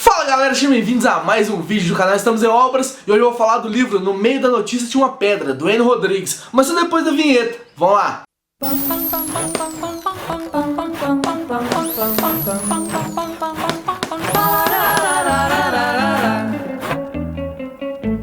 Fala galera, sejam bem-vindos a mais um vídeo do canal Estamos em Obras. E hoje eu vou falar do livro No Meio da Notícia Tinha uma Pedra, do Enio Rodrigues. Mas só depois da vinheta, vamos lá!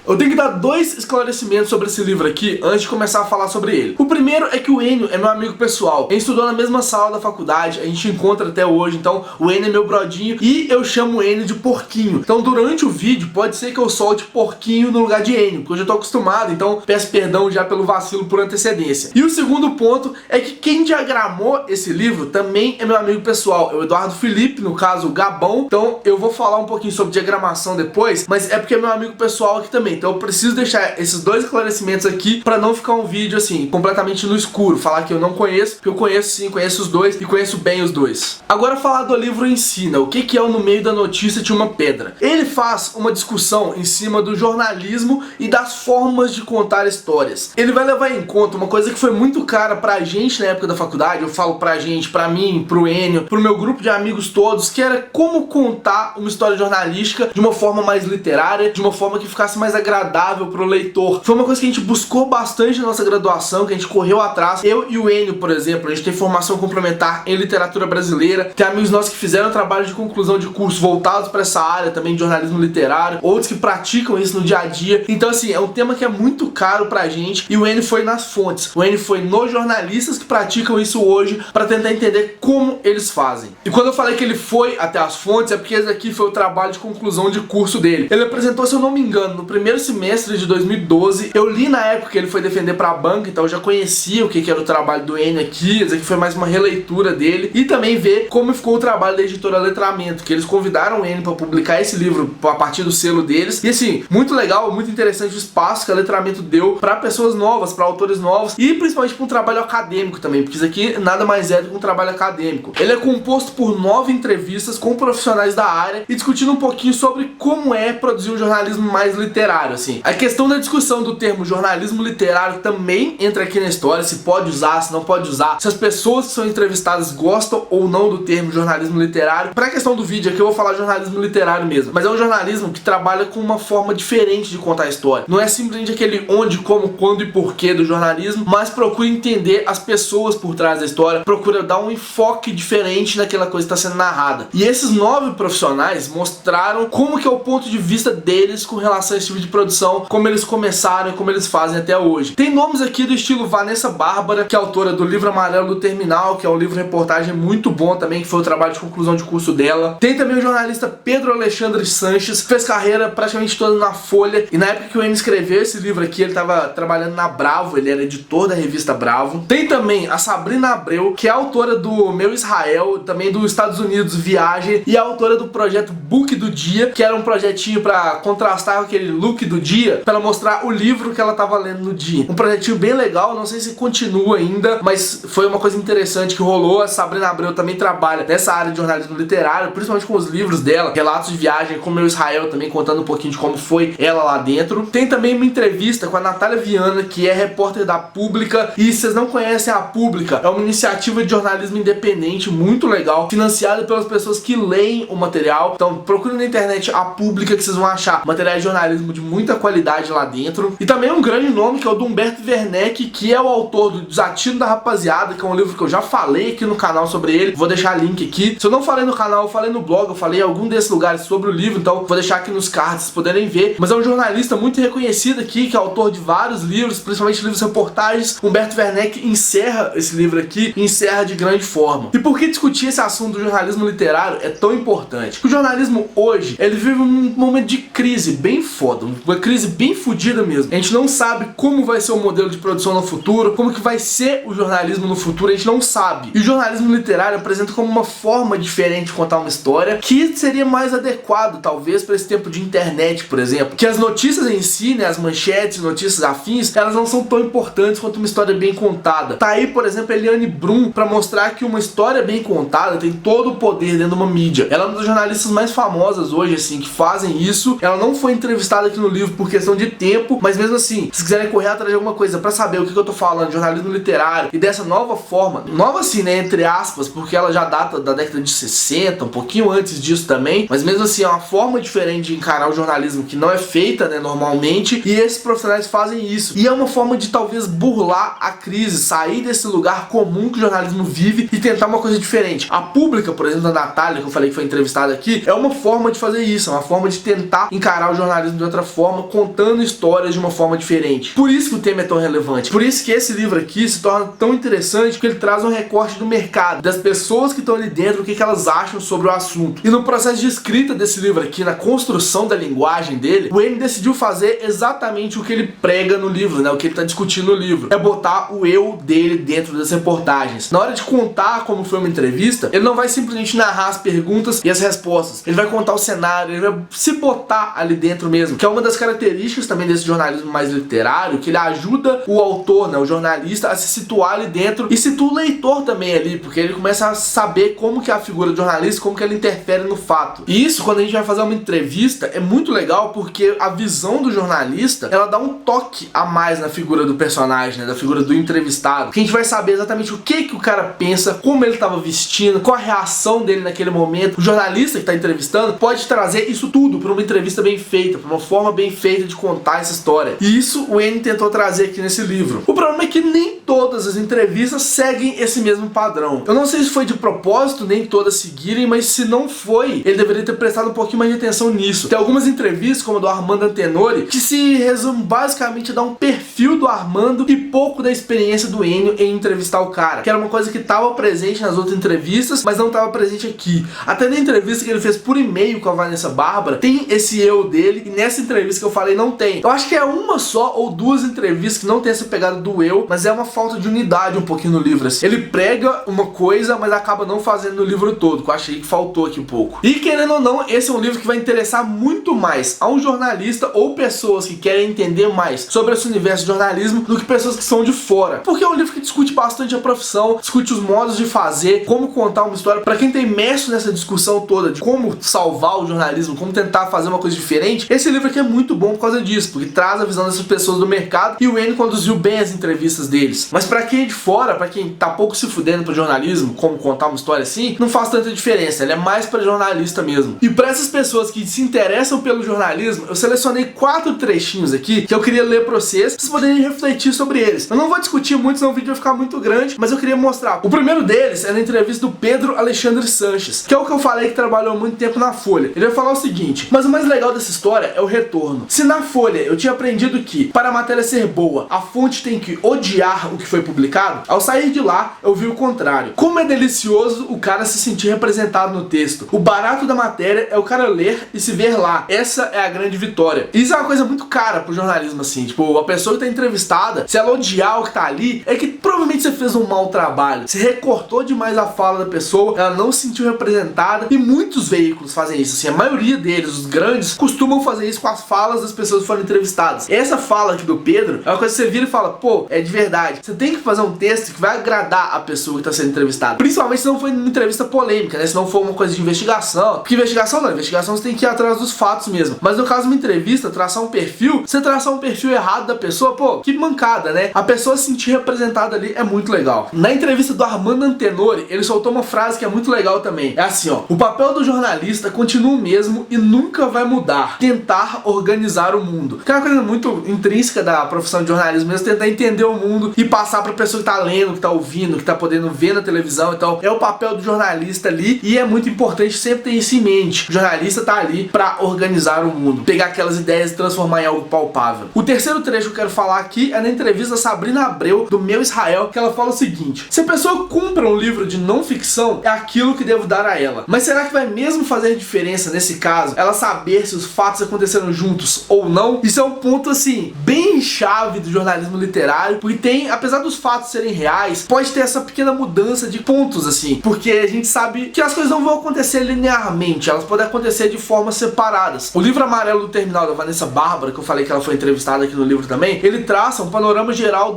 Eu tenho que dar dois esclarecimentos sobre esse livro aqui antes de começar a falar sobre ele. O primeiro é que o Enio é meu amigo pessoal. Ele estudou na mesma sala da faculdade, a gente encontra até hoje, então o Enio é meu brodinho e eu chamo o Enio de Porquinho. Então durante o vídeo pode ser que eu solte Porquinho no lugar de Enio, porque eu já tô acostumado, então peço perdão já pelo vacilo por antecedência. E o segundo ponto é que quem diagramou esse livro também é meu amigo pessoal, é o Eduardo Felipe, no caso o Gabão. Então eu vou falar um pouquinho sobre diagramação depois, mas é porque é meu amigo pessoal aqui também. Então eu preciso deixar esses dois esclarecimentos aqui pra não ficar um vídeo assim, completamente no escuro. Falar que eu não conheço, porque eu conheço sim, conheço os dois e conheço bem os dois. Agora falar do livro em si, né? O que é o No Meio da Notícia Tinha uma Pedra? Ele faz uma discussão em cima do jornalismo e das formas de contar histórias. Ele vai levar em conta uma coisa que foi muito cara pra gente na época da faculdade, eu falo pra gente, pra mim, pro Enio, pro meu grupo de amigos todos, que era como contar uma história jornalística de uma forma mais literária, de uma forma que ficasse mais agradável pro leitor. Foi uma coisa que a gente buscou bastante na nossa graduação, que a gente correu atrás. Eu e o Enio, por exemplo, a gente tem formação complementar em literatura brasileira, tem amigos nossos que fizeram trabalho de conclusão de curso voltados para essa área também de jornalismo literário, outros que praticam isso no dia a dia. Então assim, é um tema que é muito caro pra gente e o Enio foi nas fontes. O Enio foi nos jornalistas que praticam isso hoje para tentar entender como eles fazem. E quando eu falei que ele foi até as fontes, é porque esse aqui foi o trabalho de conclusão de curso dele. Ele apresentou, se eu não me engano, no primeiro semestre de 2012. Eu li na época que ele foi defender pra banca, então eu já conhecia o que era o trabalho do Enio aqui. Esse aqui foi mais uma releitura dele. E também ver como ficou o trabalho da editora Letramento, que eles convidaram o Enio pra publicar esse livro a partir do selo deles. E assim, muito legal, muito interessante o espaço que a Letramento deu pra pessoas novas, pra autores novos e principalmente pra um trabalho acadêmico também, porque isso aqui nada mais é do que um trabalho acadêmico. Ele é composto por 9 entrevistas com profissionais da área e discutindo um pouquinho sobre como é produzir um jornalismo mais literário, assim. A questão da discussão do termo jornalismo literário também entra aqui na história, se pode usar, se não pode usar, se as pessoas que são entrevistadas gostam ou não do termo jornalismo literário. Pra questão do vídeo aqui eu vou falar jornalismo literário mesmo, mas é um jornalismo que trabalha com uma forma diferente de contar a história. Não é simplesmente aquele onde, como, quando e porquê do jornalismo, mas procura entender as pessoas por trás da história, procura dar um enfoque diferente naquela coisa que está sendo narrada. E esses 9 profissionais mostraram como que é o ponto de vista deles com relação a esse tipo de produção, como eles começaram e como eles fazem até hoje. Tem nomes aqui do estilo Vanessa Bárbara, que é autora do Livro Amarelo do Terminal, que é um livro-reportagem muito bom também, que foi o trabalho de conclusão de curso dela. Tem também o jornalista Pedro Alexandre Sanches, que fez carreira praticamente toda na Folha, e na época que o Enio escreveu esse livro aqui, ele estava trabalhando na Bravo, ele era editor da revista Bravo. Tem também a Sabrina Abreu, que é autora do Meu Israel, também dos Estados Unidos Viagem, e a autora do projeto Book do Dia, que era um projetinho para contrastar com aquele look do dia, para mostrar o livro que ela estava lendo no dia. Um projetinho bem legal, não sei se continua ainda, mas foi uma coisa interessante que rolou. A Sabrina Abreu também trabalha nessa área de jornalismo literário, principalmente com os livros dela, relatos de viagem, como Meu Israel, também contando um pouquinho de como foi ela lá dentro. Tem também uma entrevista com a Natália Viana, que é repórter da Pública, e se vocês não conhecem a Pública, é uma iniciativa de jornalismo independente muito legal, financiada pelas pessoas que leem o material. Então procure na internet a Pública, que vocês vão achar materiais de jornalismo de muita qualidade lá dentro. E também um grande nome, que é o do Humberto Werneck, que é o autor do Desatino da Rapaziada, que é um livro que eu já falei aqui no canal sobre ele. Vou deixar link aqui. Se eu não falei no canal, eu falei no blog, eu falei em algum desses lugares sobre o livro, então vou deixar aqui nos cards, vocês poderem ver. Mas é um jornalista muito reconhecido aqui, que é autor de vários livros, principalmente livros reportagens. Humberto Werneck encerra esse livro aqui, e encerra de grande forma. E por que discutir esse assunto do jornalismo literário é tão importante? Porque o jornalismo hoje, ele vive um momento de crise bem foda, uma crise bem fodida mesmo. A gente não sabe como vai ser o modelo de produção no futuro, como que vai ser o jornalismo no futuro, a gente não sabe. E o jornalismo literário apresenta como uma forma diferente de contar uma história, que seria mais adequado, talvez, para esse tempo de internet, por exemplo. Que as notícias em si, né, as manchetes, notícias afins, elas não são tão importantes quanto uma história bem contada. Tá aí, por exemplo, a Eliane Brum, para mostrar que uma história bem contada tem todo o poder dentro de uma mídia. Ela é uma das jornalistas mais famosas hoje, assim, que fazem isso. Ela não foi entrevistada aqui no livro por questão de tempo, mas mesmo assim, se quiserem correr atrás de alguma coisa pra saber o que eu tô falando, jornalismo literário, e dessa nova forma, nova assim, né, entre aspas, porque ela já data da década de 60, um pouquinho antes disso também, mas mesmo assim é uma forma diferente de encarar o jornalismo que não é feita, né, normalmente, e esses profissionais fazem isso. E é uma forma de talvez burlar a crise, sair desse lugar comum que o jornalismo vive e tentar uma coisa diferente. A Pública, por exemplo, da Natália, que eu falei que foi entrevistada aqui, é uma forma de fazer isso, é uma forma de tentar encarar o jornalismo de outra forma, contando histórias de uma forma diferente. Por isso que o tema é tão relevante, por isso que esse livro aqui se torna tão interessante, porque ele traz um recorte do mercado, das pessoas que estão ali dentro, o que elas acham sobre o assunto. E no processo de escrita desse livro aqui, na construção da linguagem dele, o N decidiu fazer exatamente o que ele prega no livro, né, o que ele está discutindo no livro, é botar o eu dele dentro das reportagens. Na hora de contar como foi uma entrevista, ele não vai simplesmente narrar as perguntas e as respostas, ele vai contar o cenário, ele vai se botar ali dentro mesmo, que é uma das características também desse jornalismo mais literário, que ele ajuda o autor, né, o jornalista, a se situar ali dentro e situa o leitor também ali, porque ele começa a saber como que é a figura do jornalista, como que ela interfere no fato. E isso, quando a gente vai fazer uma entrevista, é muito legal, porque a visão do jornalista, ela dá um toque a mais na figura do personagem, né, da figura do entrevistado, que a gente vai saber exatamente o que o cara pensa, como ele estava vestindo, qual a reação dele naquele momento. O jornalista que está entrevistando pode trazer isso tudo para uma entrevista bem feita, para uma forma bem feita de contar essa história. E isso o N tentou trazer aqui nesse livro. O problema é que nem todas as entrevistas seguem esse mesmo padrão. Eu não sei se foi de propósito nem todas seguirem, mas se não foi, ele deveria ter prestado um pouquinho mais de atenção nisso. Tem algumas entrevistas, como a do Armando Antenori, que se resume basicamente a dar um perfil do Armando e pouco da experiência do Enio em entrevistar o cara, que era uma coisa que estava presente nas outras entrevistas, mas não estava presente aqui. Até na entrevista que ele fez por e-mail com a Vanessa Bárbara, tem esse eu dele, e nessa entrevista que eu falei não tem. Eu acho que é uma só ou duas entrevistas que não tem essa pegada do eu, mas é uma falta de unidade um pouquinho no livro, assim. Ele prega uma coisa, mas acaba não fazendo no livro todo, que eu achei que faltou aqui um pouco. E querendo ou não, esse é um livro que vai interessar muito mais a um jornalista ou pessoas que querem entender mais sobre esse universo de jornalismo do que pessoas que são de fora. Porque é um livro que discute bastante a profissão, discute os modos de fazer, como contar uma história. Para quem tá imerso nessa discussão toda de como salvar o jornalismo, como tentar fazer uma coisa diferente, esse livro aqui é muito bom por causa disso, porque traz a visão dessas pessoas do mercado, e o N conduziu bem as entrevistas deles. Mas para quem é de fora, para quem tá pouco se fudendo pro jornalismo, como contar uma história assim, não faz tanta diferença, ele é mais para jornalista mesmo. E para essas pessoas que se interessam pelo jornalismo, eu selecionei 4 trechinhos aqui que eu queria ler para vocês poderem refletir sobre eles. Eu não vou discutir muito, senão o vídeo vai ficar muito grande, mas eu queria mostrar. O primeiro deles é na entrevista do Pedro Alexandre Sanches, que é o que eu falei que trabalhou muito tempo na Folha. Ele vai falar o seguinte: mas o mais legal dessa história é o retorno. Se na Folha eu tinha aprendido que, para a matéria ser boa, a fonte tem que odiar o que foi publicado, ao sair de lá eu vi o contrário. Como é delicioso o cara se sentir representado no texto. O barato da matéria é o cara ler e se ver lá. Essa é a grande vitória. Isso é uma coisa muito cara pro jornalismo, assim. Tipo, a pessoa que tá entrevistada, se ela odiar o que tá ali, é que provavelmente você fez um mau trabalho. Você recortou demais a fala da pessoa, ela não se sentiu representada, e muitos veículos fazem isso, assim, a maioria deles, os grandes, costumam fazer isso com as falas das pessoas que foram entrevistadas. Essa fala aqui do Pedro é uma coisa que você vira e fala, pô, é de verdade. Você tem que fazer um texto que vai agradar a pessoa que tá sendo entrevistada. Principalmente se não foi uma entrevista polêmica, né? Se não for uma coisa de investigação. Porque investigação não, investigação você tem que ir atrás dos fatos mesmo. Mas no caso de uma entrevista, traçar um perfil, você traçar um perfil errado da pessoa, pô, que mancada, né? A pessoa se sentir representada ali é muito legal. Na entrevista do Armando Antenori, ele soltou uma frase que é muito legal também. É assim, ó: o papel do jornalista continua o mesmo e nunca vai mudar. Tentar organizar o mundo. Que é uma coisa muito intrínseca da profissão de jornalismo mesmo, tentar entender o mundo e passar pra pessoa que tá lendo, que tá ouvindo, que tá podendo ver na televisão. Então, é o papel do jornalista ali, e é muito importante sempre ter isso em mente. O jornalista tá ali pra organizar o mundo, pegar aquelas ideias e transformar em algo palpável. O terceiro trecho que eu quero falar aqui é na entrevista da Sabrina Abreu, do Meu Israel, que ela fala o seguinte: se a pessoa compra um livro de não ficção, é aquilo que devo dar a ela. Mas será que vai mesmo fazer diferença nesse caso ela saber se os fatos aconteceram juntos ou não? Isso é um ponto, assim, bem chave do jornalismo literário, porque tem, apesar dos fatos serem reais, pode ter essa pequena mudança de pontos, assim, porque a gente sabe que as coisas não vão acontecer linearmente, elas podem acontecer de formas separadas. O livro Amarelo do Terminal, da Vanessa Bárbara, que eu falei que ela foi entrevistada aqui no livro também, ele traça um panorama geral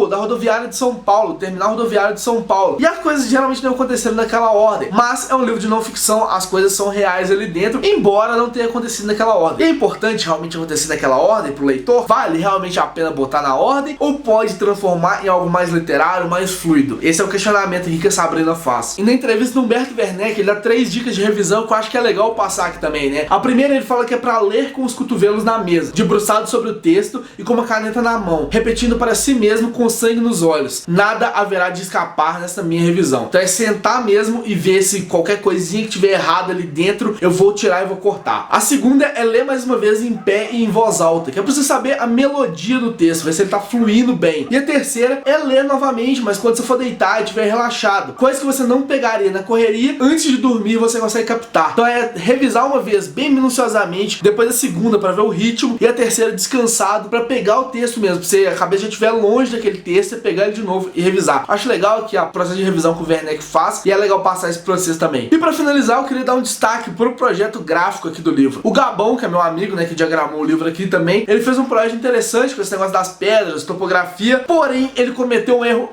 da rodoviária de São Paulo, terminal rodoviário de São Paulo, e as coisas geralmente não aconteceram naquela ordem, mas é um livro de não ficção, as coisas são reais ali dentro, embora não tenha acontecido naquela ordem. E é importante importante realmente acontecer naquela ordem pro leitor? Vale realmente a pena botar na ordem ou pode transformar em algo mais literário, mais fluido? Esse é o questionamento aqui que a Sabrina faz. E na entrevista do Humberto Werneck, ele dá 3 dicas de revisão que eu acho que é legal passar aqui também, né? A primeira, ele fala que é pra ler com os cotovelos na mesa, debruçado sobre o texto e com uma caneta na mão, repetindo para si mesmo com sangue nos olhos. Nada haverá de escapar nessa minha revisão. Então é sentar mesmo e ver se qualquer coisinha que tiver errado ali dentro eu vou tirar e vou cortar. A segunda é ler mais uma vez em pé e em voz alta, que é pra você saber a melodia do texto, ver se ele tá fluindo bem. E a terceira é ler novamente, mas quando você for deitar e estiver relaxado, coisa que você não pegaria na correria, antes de dormir você consegue captar. Então é revisar uma vez bem minuciosamente, depois a segunda para ver o ritmo e a terceira descansado para pegar o texto mesmo, pra você a cabeça já estiver longe daquele texto, você pegar ele de novo e revisar. Acho legal que a processo de revisão que o Werneck faz e é legal passar esse processo também. E para finalizar, eu queria dar um destaque pro projeto gráfico aqui do livro. O Gabão, que é meu amigo, né, que diagramou o livro aqui também, ele fez um projeto interessante com esse negócio das pedras, topografia, porém ele cometeu um erro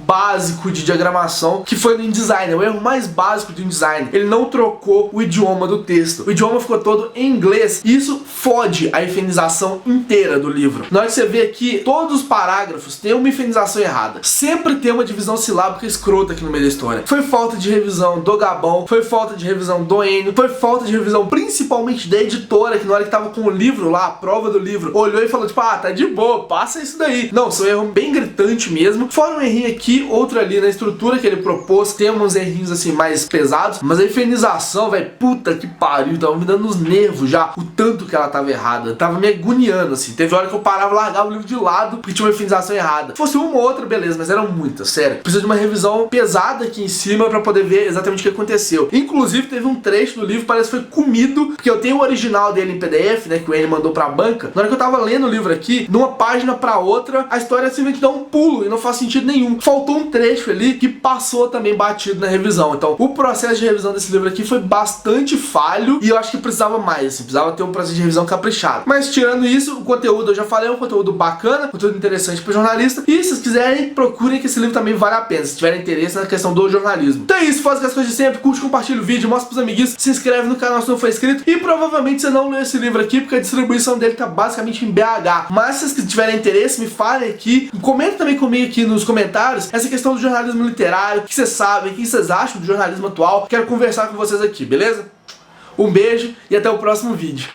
básico de diagramação, que foi no InDesign, é o erro mais básico do InDesign. Ele não trocou o idioma do texto. O idioma ficou todo em inglês e isso fode a hifenização inteira do livro. Na hora que você vê aqui, todos os parágrafos têm uma hifenização errada. Sempre tem uma divisão silábica escrota aqui no meio da história. Foi falta de revisão do Gabão, foi falta de revisão do Enio, foi falta de revisão principalmente da editora, que na hora que tava com o livro lá, a prova do livro, olhou e falou tipo, ah, tá de boa, passa isso daí. Não, isso é um erro bem gritante mesmo. Fora um errinho aqui, outro ali na estrutura que ele propôs, tem uns errinhos assim mais pesados, mas a infinização, velho, puta que pariu, tava me dando nos nervos já, o tanto que ela tava errada, tava me agoniando assim, teve hora que eu parava e largava o livro de lado porque tinha uma infinização errada. Se fosse uma ou outra, beleza, mas eram muitas, sério. Precisa de uma revisão pesada aqui em cima pra poder ver exatamente o que aconteceu. Inclusive teve um trecho do livro, parece que foi comido, porque eu tenho o original dele em PDF, né, que o Enio mandou pra banca. Na hora que eu tava lendo o livro aqui, numa página pra outra, a história simplesmente dá um pulo e não faz sentido nenhum. Faltou um trecho ali que passou também batido na revisão. Então, o processo de revisão desse livro aqui foi bastante falho e eu acho que precisava mais, assim, precisava ter um processo de revisão caprichado. Mas tirando isso, o conteúdo eu já falei, é um conteúdo bacana, conteúdo interessante para jornalista. E se vocês quiserem, procurem que esse livro também vale a pena, se tiverem interesse na questão do jornalismo. Então é isso, faz as coisas de sempre, curte, compartilha o vídeo, mostra pros amiguinhos, se inscreve no canal se não for inscrito. E provavelmente você não leu esse livro aqui, porque a distribuição dele tá basicamente em BH. Mas se vocês tiverem interesse, me falem aqui, comenta também comigo aqui nos comentários essa questão do jornalismo literário, o que vocês sabem, o que vocês acham do jornalismo atual. Quero conversar com vocês aqui, beleza? Um beijo e até o próximo vídeo.